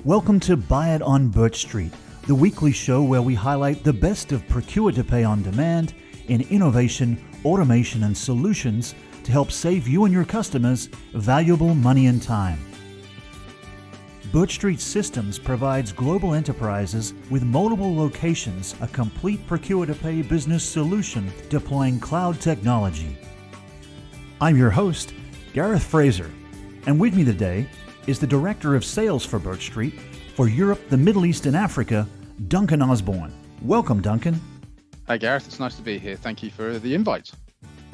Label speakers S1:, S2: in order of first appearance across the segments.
S1: Welcome to Buy It on BirchStreet, the weekly show where we highlight the best of procure-to-pay on demand in innovation, automation, and solutions to help save you and your customers valuable money and time. BirchStreet Systems provides global enterprises with multiple locations a complete procure-to-pay business solution deploying cloud technology. I'm your host, Gareth Fraser, and with me today is the Director of Sales for BirchStreet for Europe, the Middle East, and Africa, Ducan Osborne. Welcome, Ducan.
S2: Hi, Gareth. It's nice to be here. Thank you for the invite.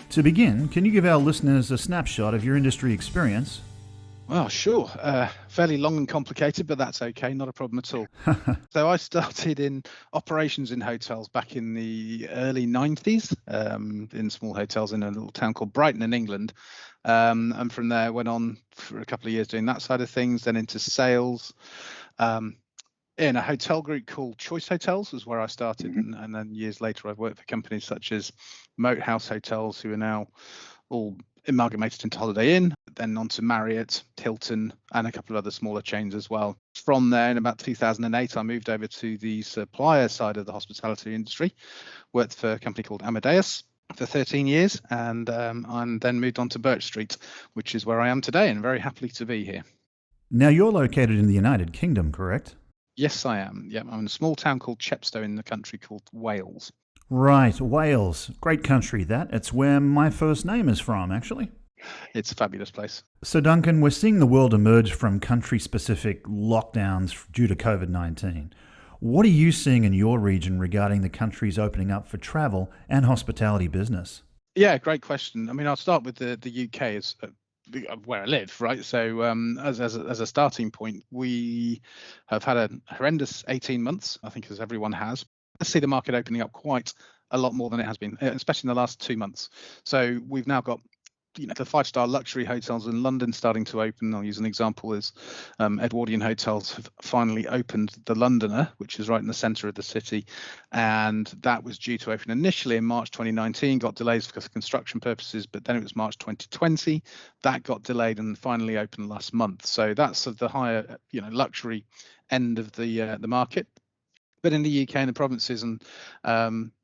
S1: To begin, can you give our listeners a snapshot of your industry experience?
S2: Well, sure. Fairly long and complicated, but that's okay. Not a problem at all. So I started in operations in hotels back in the early 90s, in small hotels in a little town called Brighton in England. And from there went on for a couple of years doing that side of things, then into sales. In a hotel group called Choice Hotels was where I started. And then years later, I've worked for companies such as Moat House Hotels, who are now all amalgamated into Holiday Inn, then on to Marriott, Hilton, and a couple of other smaller chains as well. From there, in about 2008, I moved over to the supplier side of the hospitality industry, worked for a company called Amadeus for 13 years, and then moved on to BirchStreet, which is where I am today, and very happily to be here.
S1: Now, you're located in the United Kingdom, correct?
S2: Yes, I am. Yeah, I'm in a small town called Chepstow in the country called Wales.
S1: Right, Wales. Great country, that. It's where my first name is from, actually.
S2: It's a fabulous place.
S1: So, Ducan, we're seeing the world emerge from country-specific lockdowns due to COVID-19. What are you seeing in your region regarding the countries opening up for travel and hospitality business?
S2: Yeah, great question. I mean, I'll start with the UK as where I live, right? So as a starting point, we have had a horrendous 18 months, I think, as everyone has. I see the market opening up quite a lot more than it has been, especially in the last 2 months. So we've now got the five-star luxury hotels in London starting to open. I'll use an example as Edwardian Hotels have finally opened the Londoner, which is right in the centre of the city. And that was due to open initially in March 2019, got delays for construction purposes, but then it was March 2020. That got delayed and finally opened last month. So that's the higher, luxury end of the market. But in the UK and the provinces and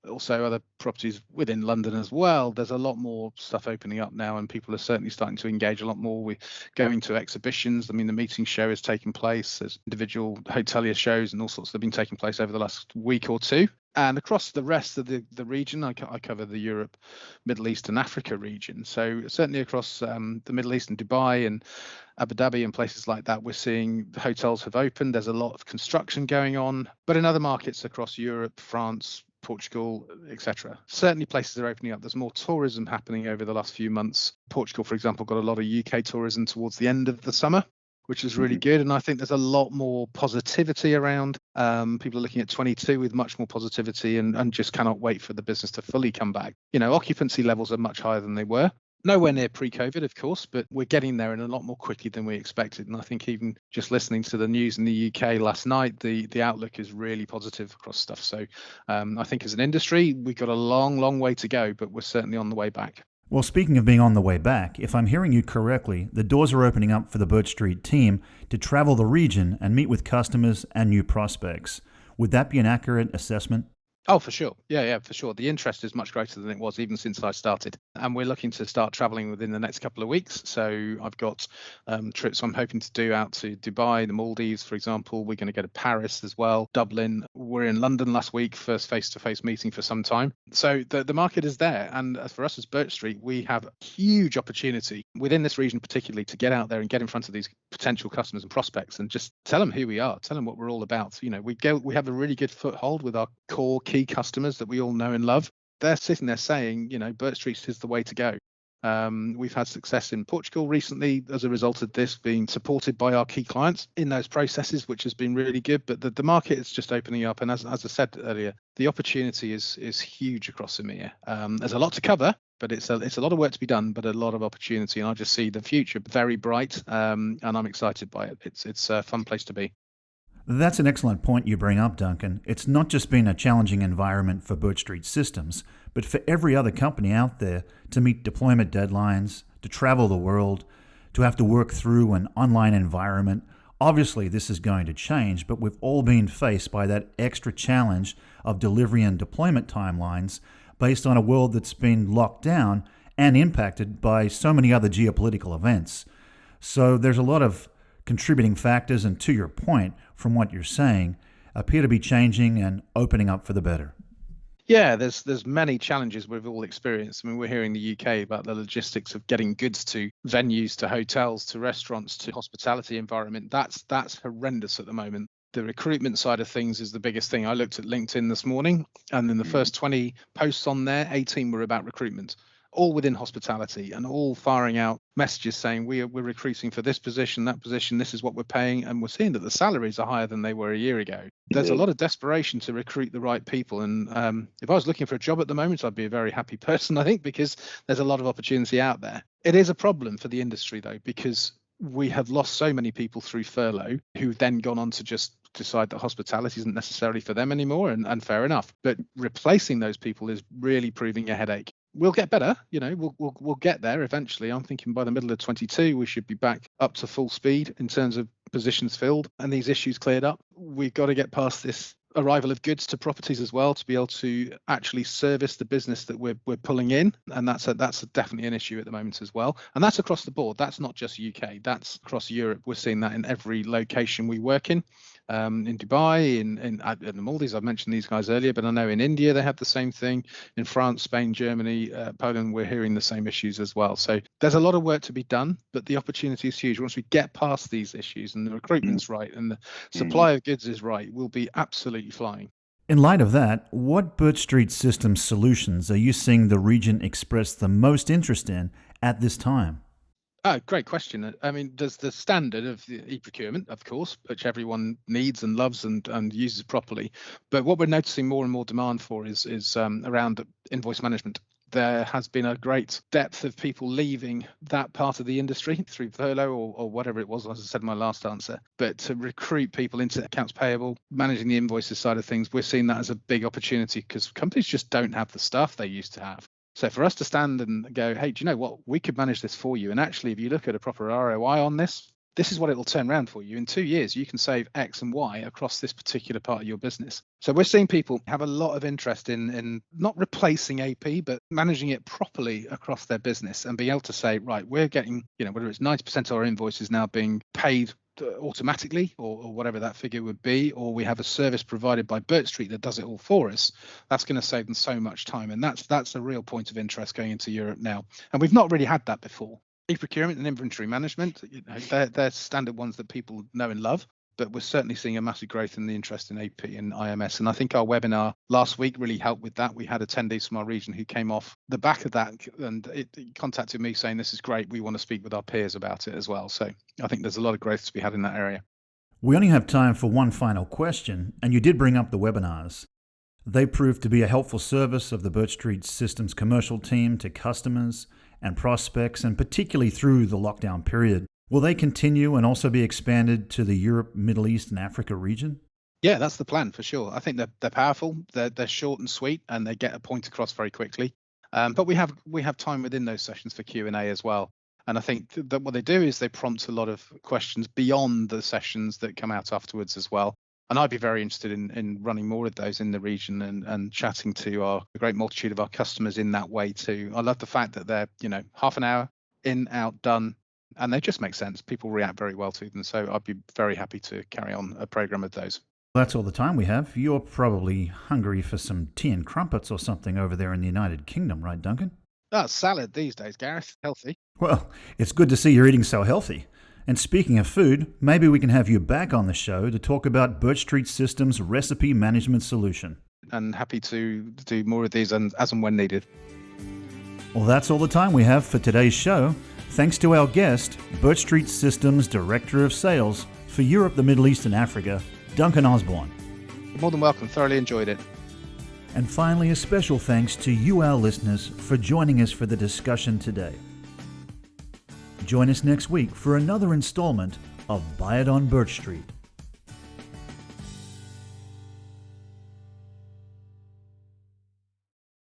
S2: also other properties within London as well, there's a lot more stuff opening up now, and people are certainly starting to engage a lot more with going to exhibitions. I mean, the meeting show is taking place. There's individual hotelier shows and all sorts that have been taking place over the last week or two. And across the rest of the region, I cover the Europe, Middle East and Africa region. So certainly across the Middle East and Dubai and Abu Dhabi and places like that, we're seeing the hotels have opened. There's a lot of construction going on. But in other markets across Europe, France, Portugal, etc., certainly places are opening up. There's more tourism happening over the last few months. Portugal, for example, got a lot of UK tourism towards the end of the summer, which is really good. And I think there's a lot more positivity around. People are looking at 22 with much more positivity and just cannot wait for the business to fully come back. Occupancy levels are much higher than they were. Nowhere near pre-COVID, of course, but we're getting there in a lot more quickly than we expected. And I think even just listening to the news in the UK last night, the outlook is really positive across stuff. So I think as an industry, we've got a long, long way to go, but we're certainly on the way back.
S1: Well, speaking of being on the way back, if I'm hearing you correctly, the doors are opening up for the BirchStreet team to travel the region and meet with customers and new prospects. Would that be an accurate assessment?
S2: Oh, for sure. Yeah, for sure. The interest is much greater than it was even since I started. And we're looking to start traveling within the next couple of weeks. So I've got trips I'm hoping to do out to Dubai, the Maldives, for example. We're going to go to Paris as well, Dublin. We're in London last week, first face-to-face meeting for some time. So the market is there. And for us as BirchStreet, we have a huge opportunity within this region, particularly to get out there and get in front of these potential customers and prospects and just tell them who we are, tell them what we're all about. We have a really good foothold with our core key customers that we all know and love. They're sitting there saying, BirchStreet is the way to go. We've had success in Portugal recently as a result of this being supported by our key clients in those processes, which has been really good. But the market is just opening up. And as I said earlier, the opportunity is huge across EMEA. There's a lot to cover, but it's a lot of work to be done, but a lot of opportunity. And I just see the future very bright, and I'm excited by it. It's a fun place to be.
S1: That's an excellent point you bring up, Ducan. It's not just been a challenging environment for BirchStreet Systems, but for every other company out there to meet deployment deadlines, to travel the world, to have to work through an online environment, Obviously, this is going to change, but we've all been faced by that extra challenge of delivery and deployment timelines based on a world that's been locked down and impacted by so many other geopolitical events. So there's a lot of contributing factors, and to your point, from what you're saying, appear to be changing and opening up for the better.
S2: Yeah, there's many challenges we've all experienced. I mean, we're here in the UK about the logistics of getting goods to venues, to hotels, to restaurants, to hospitality environment. That's horrendous at the moment. The recruitment side of things is the biggest thing. I looked at LinkedIn this morning, and in the first 20 posts on there, 18 were about recruitment, all within hospitality, and all firing out messages saying we're recruiting for this position, that position, this is what we're paying, and we're seeing that the salaries are higher than they were a year ago. There's a lot of desperation to recruit the right people, and if I was looking for a job at the moment, I'd be a very happy person, I think, because there's a lot of opportunity out there. It is a problem for the industry though, because we have lost so many people through furlough who've then gone on to just decide that hospitality isn't necessarily for them anymore, and fair enough. But replacing those people is really proving a headache. We'll get better, we'll get there eventually. I'm thinking by the middle of 22, we should be back up to full speed in terms of positions filled and these issues cleared up. We've got to get past this arrival of goods to properties as well to be able to actually service the business that we're pulling in, and that's definitely an issue at the moment as well. And that's across the board. That's not just UK. That's across Europe. We're seeing that in every location we work in Dubai, in the Maldives. I've mentioned these guys earlier, but I know in India they have the same thing. In France, Spain, Germany, Poland, we're hearing the same issues as well. So there's a lot of work to be done, but the opportunity is huge. Once we get past these issues and the recruitment's right and the supply of goods is right, we'll be absolutely flying.
S1: In light of that, what BirchStreet Systems solutions are you seeing the region express the most interest in at this time?
S2: Oh, great question. I mean, there's the standard of the EProcurement, of course, which everyone needs and loves and uses properly. But what we're noticing more and more demand for is around invoice management. There has been a great depth of people leaving that part of the industry through furlough or whatever it was, as I said in my last answer. But to recruit people into accounts payable, managing the invoices side of things, we're seeing that as a big opportunity because companies just don't have the staff they used to have. So for us to stand and go, hey, do you know what? We could manage this for you. And actually, if you look at a proper ROI on this, this is what it will turn around for you. In 2 years, you can save X and Y across this particular part of your business. So we're seeing people have a lot of interest in not replacing AP, but managing it properly across their business and being able to say, right, we're getting, whether it's 90% of our invoices now being paid automatically or whatever that figure would be, or we have a service provided by BirchStreet that does it all for us. That's going to save them so much time, and that's a real point of interest going into Europe now, and we've not really had that before. E-procurement and inventory management, they're standard ones that people know and love, but we're certainly seeing a massive growth in the interest in AP and IMS. And I think our webinar last week really helped with that. We had attendees from our region who came off the back of that and it contacted me saying, this is great. We want to speak with our peers about it as well. So I think there's a lot of growth to be had in that area.
S1: We only have time for one final question, and you did bring up the webinars. They proved to be a helpful service of the BirchStreet Systems commercial team to customers and prospects, and particularly through the lockdown period. Will they continue and also be expanded to the Europe, Middle East, and Africa region?
S2: Yeah, that's the plan for sure. I think they're powerful. They're short and sweet, and they get a point across very quickly. But we have time within those sessions for Q&A as well. And I think that what they do is they prompt a lot of questions beyond the sessions that come out afterwards as well. And I'd be very interested in running more of those in the region and chatting to a great multitude of our customers in that way too. I love the fact that they're, half an hour in, out, done, and they just make sense. People react very well to them. So I'd be very happy to carry on a program of those.
S1: That's all the time we have. You're probably hungry for some tea and crumpets or something over there in the United Kingdom, right, Duncan?
S2: Salad these days, Gareth. Healthy.
S1: Well, it's good to see you're eating so healthy. And speaking of food, maybe we can have you back on the show to talk about BirchStreet Systems' recipe management solution.
S2: And happy to do more of these as and when needed.
S1: Well, that's all the time we have for today's show. Thanks to our guest, BirchStreet Systems Director of Sales for Europe, the Middle East, and Africa, Ducan Osborne.
S2: You're more than welcome. Thoroughly enjoyed it.
S1: And finally, a special thanks to you, our listeners, for joining us for the discussion today. Join us next week for another installment of It On BirchStreet.